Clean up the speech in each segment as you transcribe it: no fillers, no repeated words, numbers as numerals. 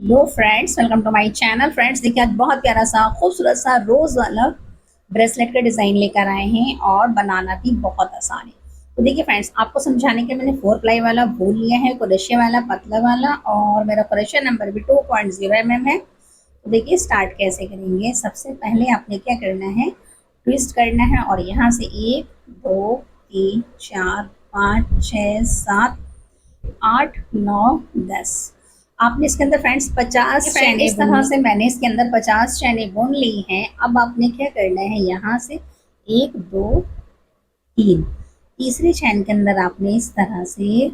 Low friends, welcome to my channel. Friends देखिए, आज बहुत प्यारा सा खूबसूरत सा रोज वाला ब्रेसलेट का डिजाइन लेकर आए हैं और बनाना भी बहुत आसान है। तो देखिए फ्रेंड्स, आपको समझाने के मैंने 4 प्लाई वाला वूल लिया है, क्रोशिया वाला पतला वाला, और मेरा क्रोशिया नंबर भी 2.0 mm है। तो देखिए स्टार्ट कैसे करेंगे। सबसे पहले आपने क्या करना है, ट्विस्ट करना है और यहाँ से 1 2 3 4 5 6 7 8 9 10 आपने इसके अंदर फ्रेंड्स 50 चैने, इस तरह से मैंने इसके अंदर 50 चैने बुन ली हैं। अब आपने क्या करना है, यहाँ से 1 2 3 तीसरे चैन के अंदर आपने इस तरह से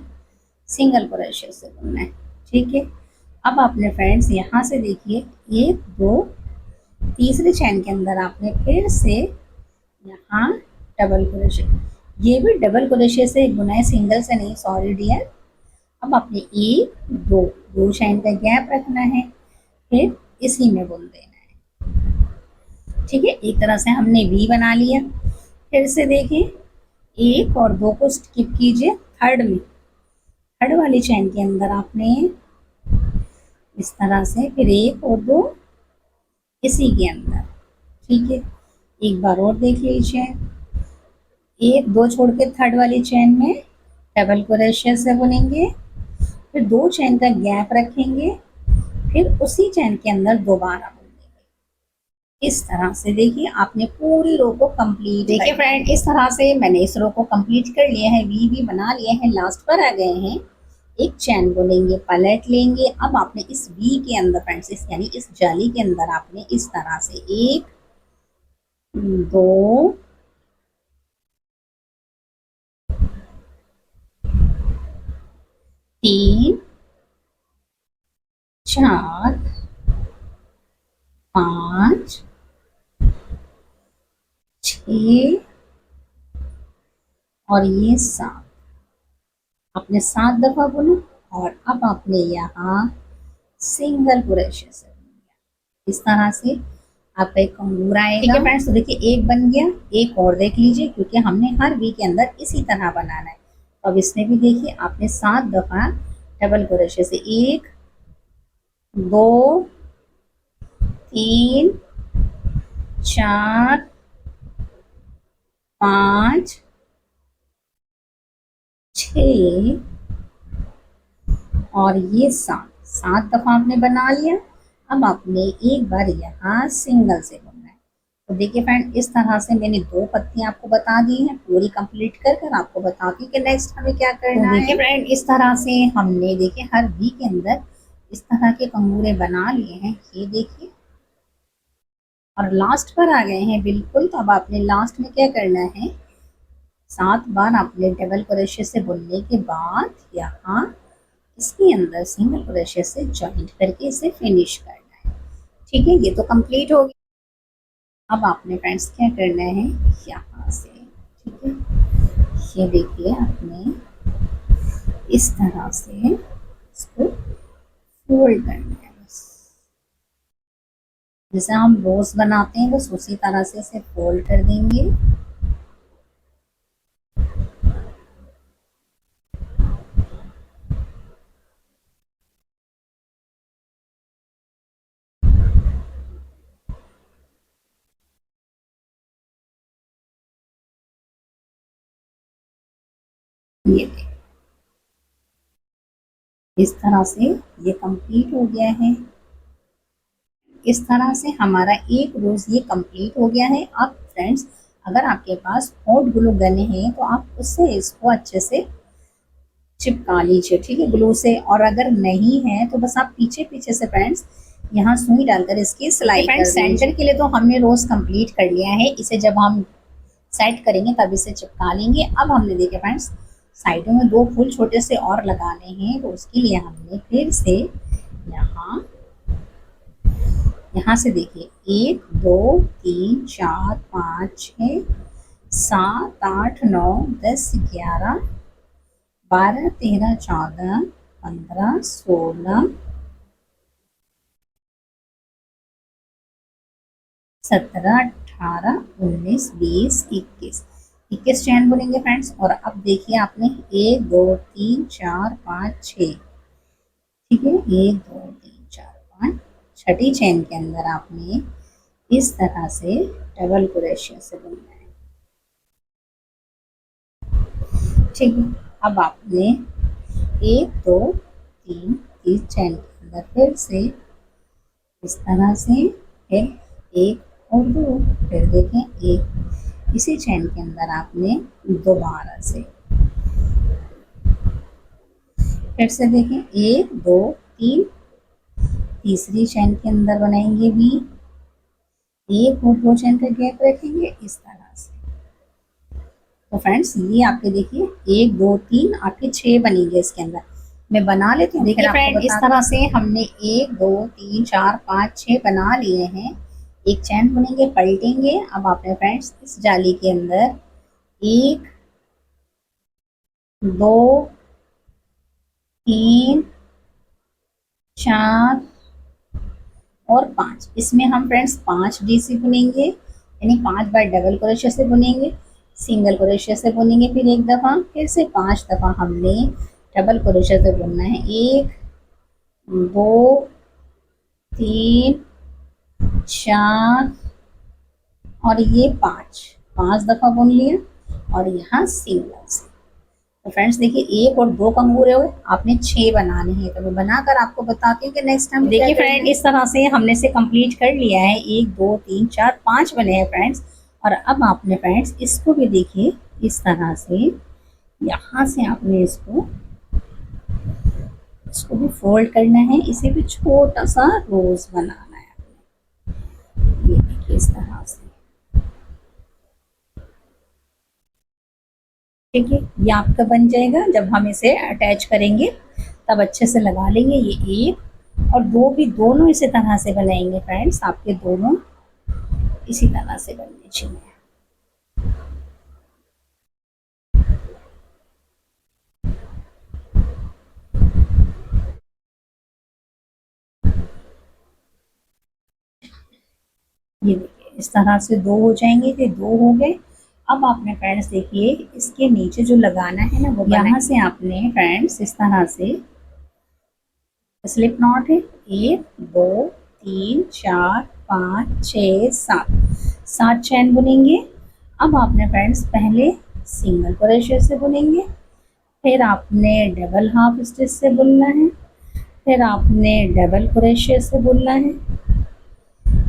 सिंगल क्रोशे से बुनना है। ठीक है। अब आपने फ्रेंड्स यहाँ से देखिए 1 2 तीसरे चैन के अंदर आपने फिर से यहाँ डबल क्रोशे, ये भी डबल क्रोशे से बुना है, सिंगल से नहीं, सॉरी डियर। अब आपने 1 2 दो चैन का गैप रखना है, फिर इसी में बुन देना है। ठीक है, एक तरह से हमने वी बना लिया। फिर से देखें, 1 और 2 को स्किप कीजिए, थर्ड में थर्ड वाली चैन के अंदर आपने इस तरह से फिर 1 और 2 इसी के अंदर। ठीक है, एक बार और देख लीजिए, 1 2 छोड़ के थर्ड वाली चैन में डबल क्रोशे से बुनेंगे, फिर 2 चैन का गैप रखेंगे, फिर उसी चैन के अंदर दोबारा बुनेंगे। इस तरह से देखिए आपने पूरी रो को कंप्लीट। देखिए फ्रेंड, इस तरह से मैंने इस रो को कंप्लीट कर लिया है, वी भी बना लिया है, लास्ट पर आ गए हैं। एक चैन बुनेंगे, पलट लेंगे। अब आपने इस वी के अंदर फ्रेंड्स, इस यानी इस जाली के अंदर आपने इस तरह से 1 2 3 4 5 6 और ये 7 आपने 7 दफा बुना। और अब आपने यहाँ सिंगल क्रोशे से बुना। इस तरह से आपका एक कंगूर आएगा। ठीक है फ्रेंड्स, तो देखिए एक बन गया, एक और देख लीजिए, क्योंकि हमने हर वी के अंदर इसी तरह बनाना है। अब इसमें भी देखिए आपने 7 दफा डबल क्रोशे से 1 2 3 4 5 6 और ये 7 दफा आपने बना लिया। अब आपने एक बार यहाँ सिंगल से बुनना है। तो देखिए फ्रेंड, इस तरह से मैंने 2 पत्तियां आपको बता दी हैं, पूरी कंप्लीट कर कर आपको बताती हूँ कि नेक्स्ट हमें क्या करना है। देखिए फ्रेंड, इस तरह से हमने देखिए हर वी के अंदर इस तरह के कंगूरे बना लिए हैं, ये देखिए, और लास्ट पर आ गए हैं बिल्कुल। तो अब आपने लास्ट में क्या करना है, 7 बार आपने डबल क्रोशे से बुनने के बाद यहाँ इसके अंदर सिंगल क्रोशे से जॉइंट करके इसे फिनिश करना है। ठीक है, ये तो कंप्लीट हो गया। अब आपने फ्रेंड्स क्या करना है, यहाँ से, ठीक है, ये देखिए आपने इस तरह से इसको फोल्ड करना है, बस जैसे हम रोज बनाते हैं, बस उसी तरह से इसे फोल्ड कर देंगे। ये इस तरह से ये कंप्लीट हो गया है। इस तरह से हमारा एक रोज ये कंप्लीट हो गया है। अब फ्रेंड्स, अगर आपके पास हॉट ग्लू गन है तो आप उससे इसको अच्छे से चिपका लीजिए, ठीक है, ग्लू से। और अगर नहीं है तो बस आप पीछे पीछे से फ्रेंड्स यहाँ सुई डालकर इसकी सिलाई कर दीजिए। सेंटर के लिए तो हमने रोज कंप्लीट कर लिया है, इसे जब हम सेट करेंगे तब इसे चिपका लेंगे। अब हमने देखे फ्रेंड्स, साइडों में 2 फूल छोटे से और लगाने हैं, तो उसके लिए हमने फिर से यहाँ यहाँ से देखिए 1 2 3 4 5 6 7 8 9 10 11 12 13 14 15 16 17 18 19 20 21 21 चैन बुनेंगे फ्रेंड्स। और अब देखिए आपने 1 2 3 4 5 6, ठीक है, 1 2 3 4 छठी चेन के अंदर आपने इस तरह से डबल क्रोशिया से बुनना है। ठीक है, अब आपने 1 2 3 इस चेन के अंदर फिर से इस तरह से, फिर 1 और 2, फिर देखें 1, इसी चेन के अंदर आपने दोबारा से फिर से देखें 1 2 3, तीसरी चेन के अंदर बनाएंगे भी 1 और 2 चेन का गैप रखेंगे इस तरह से। तो फ्रेंड्स ये आपके देखिए 1 2 3 आपके 6 बनेंगे इसके अंदर। मैं बना लेती हूँ। देखिए फ्रेंड इस तरह से हमने 1 2 3 4 5 6 बना लिए हैं। एक चैन बुनेंगे, पलटेंगे। अब आपने फ्रेंड्स इस जाली के अंदर 1 2 3 4 और 5, इसमें हम फ्रेंड्स 5 डीसी बुनेंगे, यानी 5 बार डबल क्रोशिया से बुनेंगे, सिंगल क्रोशिया से बुनेंगे, फिर एक दफ़ा, फिर से 5 दफ़ा हमने डबल क्रोशिया से बुनना है। 1 2 3 4 और ये 5 दफ़ा बुन लिया और यहाँ सिंगल से। तो फ्रेंड्स देखिए 1 और 2 कंगूरे हुए, आपने 6 बनाने हैं। तो मैं बनाकर आपको बताती हूँ कि नेक्स्ट टाइम। देखिए फ्रेंड इस तरह से हमने से कंप्लीट कर लिया है। 1 2 3 4 5 बने हैं फ्रेंड्स। और अब आपने फ्रेंड्स इसको भी देखिए इस तरह से, यहाँ से आपने इसको भी फोल्ड करना है, इसे भी छोटा सा रोज बनाना है आपने। ये देखिए इस तरह से, ठीक है। ये आपका बन जाएगा। जब हम इसे अटैच करेंगे तब अच्छे से लगा लेंगे। ये 1 और 2 भी दोनों इसी तरह से बनाएंगे फ्रेंड्स। आपके दोनों इसी तरह से बनने चाहिए। ये देखिए इस तरह से 2 हो जाएंगे। फिर 2 हो गए। अब आपने फ्रेंड्स देखिए इसके नीचे जो लगाना है ना, वो यहाँ से आपने फ्रेंड्स इस तरह से स्लिप नॉट है। 1 2 3 4 5 6 7 चैन बुनेंगे। अब आपने फ्रेंड्स पहले सिंगल क्रोशिया से बुनेंगे, फिर आपने डबल हाफ स्टिच से बुनना है, फिर आपने डबल क्रोशिया से बुनना है,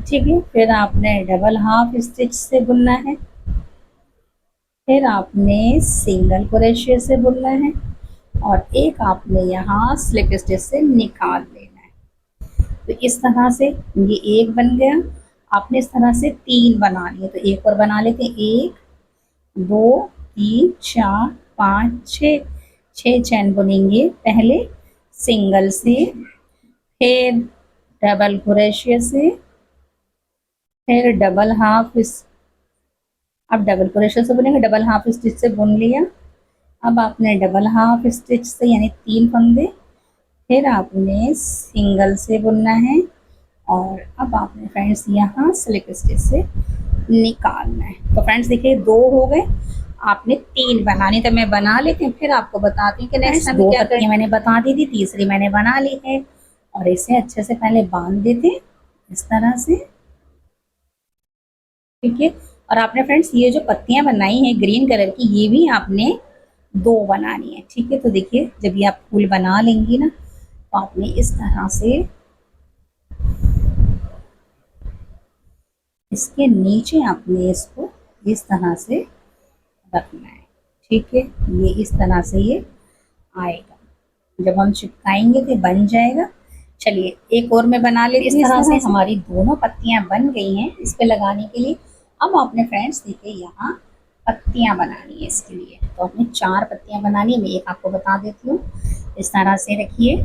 ठीक है। फिर आपने डबल हाफ स्टिच से बुनना है, फिर आपने सिंगल क्रोशिया से बुनना है और एक आपने यहाँ स्लिप स्टिच से निकाल लेना है। तो इस तरह से ये एक बन गया। आपने इस तरह से 3 बना लिए। तो एक और बना लेते हैं। 1 2 3 4 5 6 चैन बुनेंगे। पहले सिंगल से, फिर डबल क्रोशिया से, फिर डबल हाफ, अब डबल क्रोशिया से बुनेंगे। डबल हाफ स्टिच से बुन लिया। अब आपने डबल हाफ स्टिच से यानी 3 फंदे, फिर आपने सिंगल से बुनना है और अब आपने फ्रेंड्स यहाँ स्लिप स्टिच से निकालना है। तो फ्रेंड्स देखिए 2 हो गए, आपने 3 बनानी। तो मैं बना लेती हूँ, फिर आपको बताती हूँ कि नेक्स्ट टाइम 2 पत्तियाँ मैंने बता दी थी, तीसरी मैंने बना ली है। और इसे अच्छे से पहले बांध देते इस तरह से, ठीक है। और आपने फ्रेंड्स ये जो पत्तियां बनाई हैं ग्रीन कलर की, ये भी आपने 2 बनानी है, ठीक है। तो देखिए जब ये आप फूल बना लेंगी ना, तो आपने इस तरह से इसके नीचे आपने इसको इस तरह से रखना है, ठीक है। ये इस तरह से ये आएगा। जब हम चिपकाएंगे तो बन जाएगा। चलिए एक और मैं बना लेती हूँ। इस तरह से हमारी दोनों पत्तियां बन गई हैं इस पे लगाने के लिए। अब आपने फ्रेंड्स देखिए यहाँ पत्तियां बनानी है इसके लिए। तो आपने 4 पत्तियां बनानी है। मैं एक आपको बता देती हूँ। इस तरह से रखिए,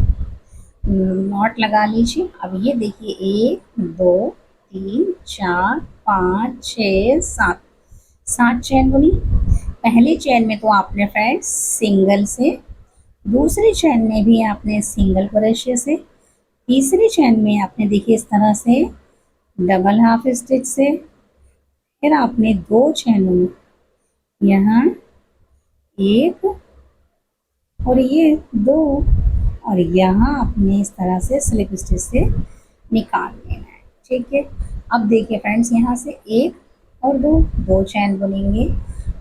नॉट लगा लीजिए। अब ये देखिए 1 2 3 4 5 6 7 चैन बुनी। पहली चैन में तो आपने फ्रेंड्स सिंगल से, दूसरी चैन में भी आपने सिंगल क्रोशिया से, तीसरी चैन में आपने देखिए इस तरह से डबल हाफ स्टिच से, फिर आपने 2 चैनों में यहाँ 1 और ये 2 और यहाँ आपने इस तरह से स्लिप स्टिच से निकाल लेना है। ठीक है, अब देखिए फ्रेंड्स, यहाँ से एक और दो, दो चैन बुनेंगे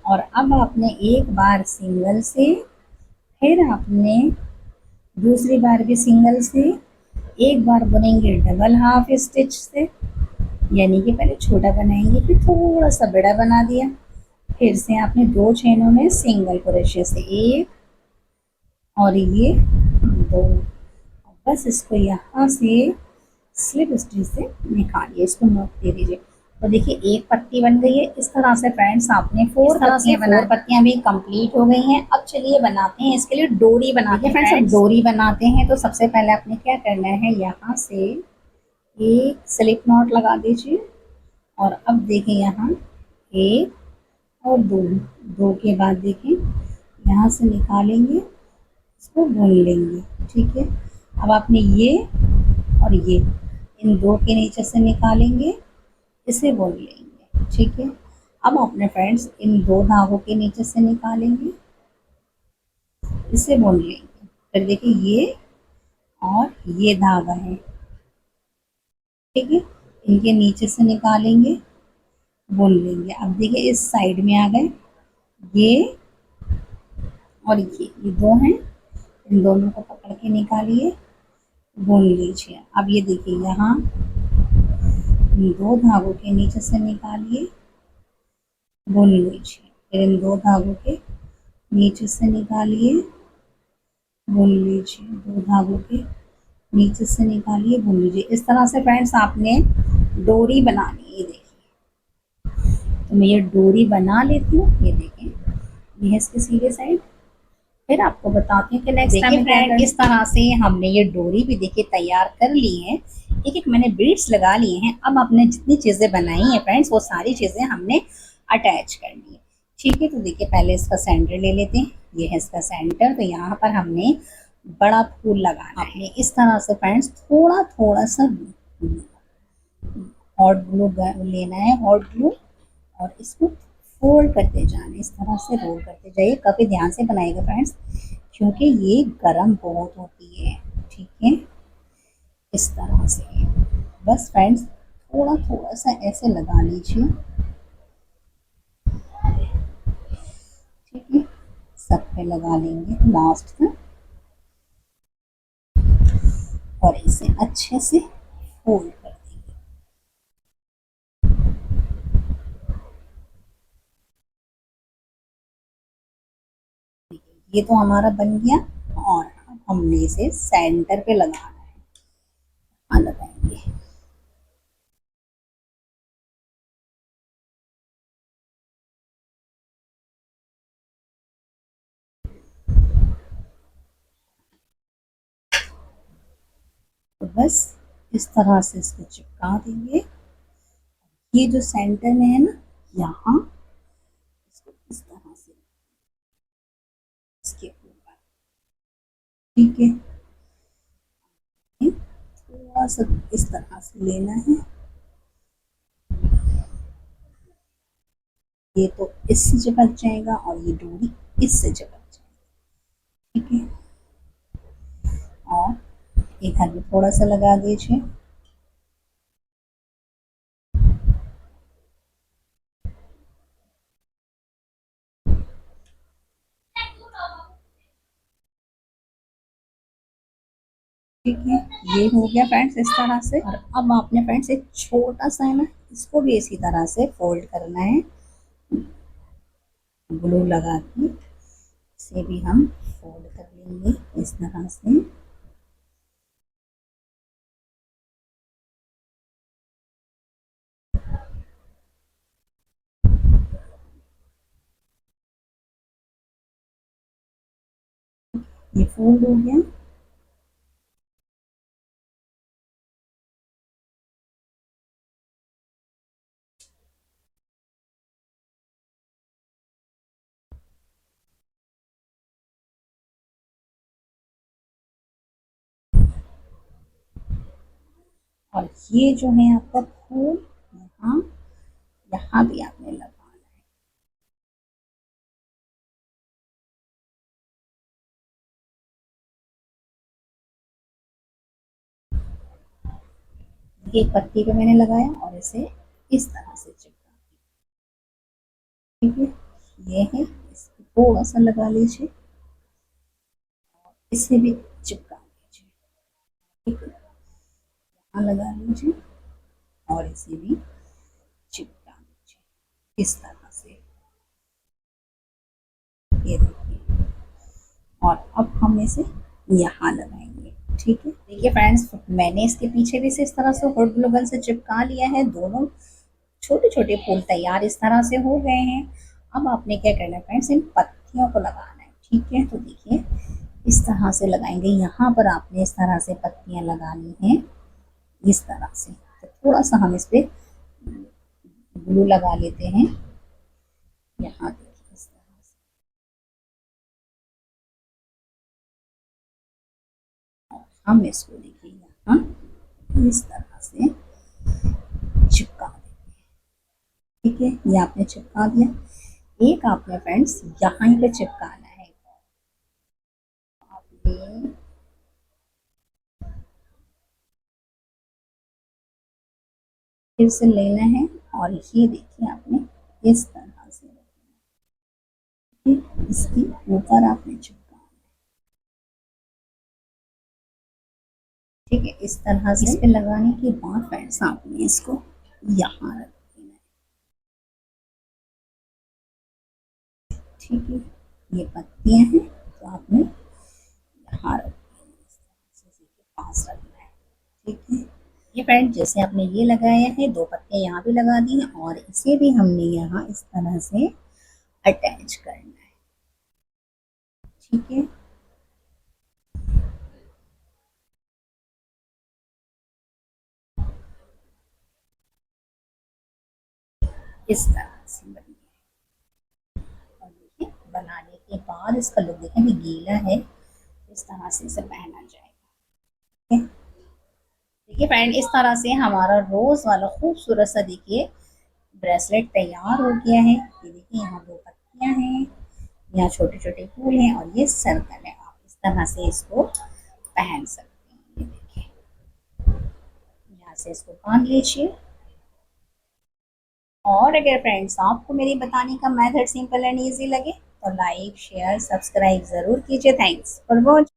और अब आपने एक बार सिंगल से, फिर आपने दूसरी बार भी सिंगल से, एक बार बुनेंगे डबल हाफ स्टिच से, यानी कि पहले छोटा बनाएंगे फिर थोड़ा सा बड़ा बना दिया, फिर से आपने दो चेनों में सिंगल क्रोशे से एक और ये दो, बस इसको यहाँ से स्लिप स्टिच से निकालिए, इसको नोक दे दीजिए। तो देखिए एक पत्ती बन गई है। इस तरह से फ्रेंड्स आपने फोर पत्तियां भी कंप्लीट हो गई हैं। अब चलिए बनाते हैं इसके लिए डोरी बनाते हैं फ्रेंड्स। अब डोरी बनाते हैं तो सबसे पहले आपने क्या करना है, यहाँ से एक स्लिप नॉट लगा दीजिए और अब देखिए यहाँ एक और दो, दो के बाद देखिए यहाँ से निकालेंगे, इसको बुन लेंगे। ठीक है, अब आपने ये और ये इन दो के नीचे से निकालेंगे, इसे बुन लेंगे। ठीक है, अब अपने फ्रेंड्स इन दो धागों के नीचे से निकालेंगे, इसे बुन लेंगे। फिर देखिए ये और ये धागा है, ठीक है, इनके नीचे से निकालेंगे, बुन लेंगे। अब देखिए इस साइड में आ गए ये और ये दो हैं, इन दोनों को पकड़ के निकालिए, बुन लीजिए। अब ये देखिए यहाँ दो धागों के नीचे से निकालिए, बुन लीजिए, फिर इन दो धागों के नीचे से निकालिए, बुन लीजिए, दो धागों के नीचे से निकालिए, बुन लीजिए। इस तरह से फ्रेंड्स आपने डोरी बनानी है। देखिए तो मैं ये डोरी बना लेती हूँ, ये देखें ये है इसकी सीधे साइड। फिर आपको बताती हूँ कि नेक्स्ट टाइम फ्रेंड इस तरह से हमने ये डोरी भी देखिए तैयार कर ली है। एक एक मैंने बीड्स लगा लिए हैं। अब आपने जितनी चीज़ें बनाई हैं फ्रेंड्स वो सारी चीज़ें हमने अटैच करनी है। ठीक है, तो देखिए पहले इसका सेंटर ले लेते हैं, ये है इसका सेंटर। तो यहाँ पर हमने बड़ा फूल लगाना है। इस तरह से फ्रेंड्स थोड़ा थोड़ा सा हॉट ग्लू लेना है, हॉट ग्लू, और इसको फोल्ड करते जाना, इस तरह से रोल करते जाइए। काफ़ी ध्यान से बनाइएगा फ्रेंड्स क्योंकि ये गर्म बहुत होती है। ठीक है, इस तरह से बस फ्रेंड्स थोड़ा थोड़ा सा ऐसे लगा लीजिए। ठीक है, सब पे लगा लेंगे लास्ट तक और इसे अच्छे से फोल्ड कर देंगे। ये तो हमारा बन गया और अब हमने इसे सेंटर पे लगाना है। हाँ लगाएंगे। तो बस इस तरह से इसको चिपका देंगे। ये जो सेंटर में है ना, यहाँ इसको इस तरह से इसके ऊपर। ठीक है, थोड़ा सा इस तरह से लेना है। ये तो इससे चिपक जाएगा और ये डोरी इससे चिपक जाएगी। ठीक है, और एक हाथ में थोड़ा सा लगा दीजिए। ठीक है, ये हो गया फ्रेंड्स इस तरह से। और अब आपने फ्रेंड्स एक छोटा सा है ना, इसको भी इसी तरह से फोल्ड करना है, ग्लू लगा के इसे भी हम फोल्ड कर लेंगे इस तरह से। ये फोल्ड हो गया। और ये जो है आपका फूल यहाँ, यहाँ भी आपने लगाना है। देखिए एक पत्ती पे मैंने लगाया और इसे इस तरह से चिपका, ठीक है। ये है, इसको थोड़ा सा लगा लीजिए, इसे भी चिपका लीजिए, ठीक है। यहाँ लगा लीजिए और इसे भी चिपका लीजिए इस तरह से, ये देखिए। और अब हम इसे यहाँ लगाएंगे, ठीक है। देखिए फ्रेंड्स, मैंने इसके पीछे भी से इस तरह से हॉट ग्लू गन से चिपका लिया है। दोनों छोटे छोटे फूल तैयार इस तरह से हो गए हैं। अब आपने क्या करना है फ्रेंड्स, इन पत्तियों को लगाना है, ठीक है। तो देखिए इस तरह से लगाएंगे, यहाँ पर आपने इस तरह से पत्तियां लगानी है, इस तरह से। तो थोड़ा सा हम इस पे ग्लू लगा लेते हैं, यहाँ देखिए इस तरह से। और हम इसको देखिए यहाँ इस तरह से चिपका देंगे, ठीक है। ये आपने चिपका दिया। एक आपने फ्रेंड्स यहाँ पे चिपकाना है, आपने फिर से लेना है और ये देखिए आपने इस तरह से इसके ऊपर आपने चिपकाना है, ठीक है। इस तरह से इस पे लगाने के बाद फ्रेंड्स आपने इसको यहाँ रख देना है, ठीक है। ये पत्तियां हैं तो आपने यहाँ रख देना है, इस तरह से इसी के पास रखना है, ठीक है। ये फ्रेंड जैसे आपने ये लगाया है, दो पत्तियां यहाँ भी लगा दी हैं और इसे भी हमने यहाँ इस तरह से अटैच करना है, ठीक है। इस तरह से बन गया। और देखिए बनाने के बाद इसका लुक देखें, अभी गीला है, इस तरह से इसे पहना जाएगा, ठीक है। देखिए फ्रेंड इस तरह से हमारा रोज वाला खूबसूरत सा देखिए ब्रेसलेट तैयार हो गया है। ये देखिए यहाँ दो पत्तियां हैं, यहाँ छोटे छोटे फूल हैं और ये सर्कल है। आप इस तरह से इसको पहन सकते हैं, ये देखिए। यहाँ से इसको बांध लीजिए। और अगर फ्रेंड्स आपको मेरी बताने का मेथड सिंपल एंड ईजी लगे तो लाइक शेयर सब्सक्राइब जरूर कीजिए। Thanks for watching.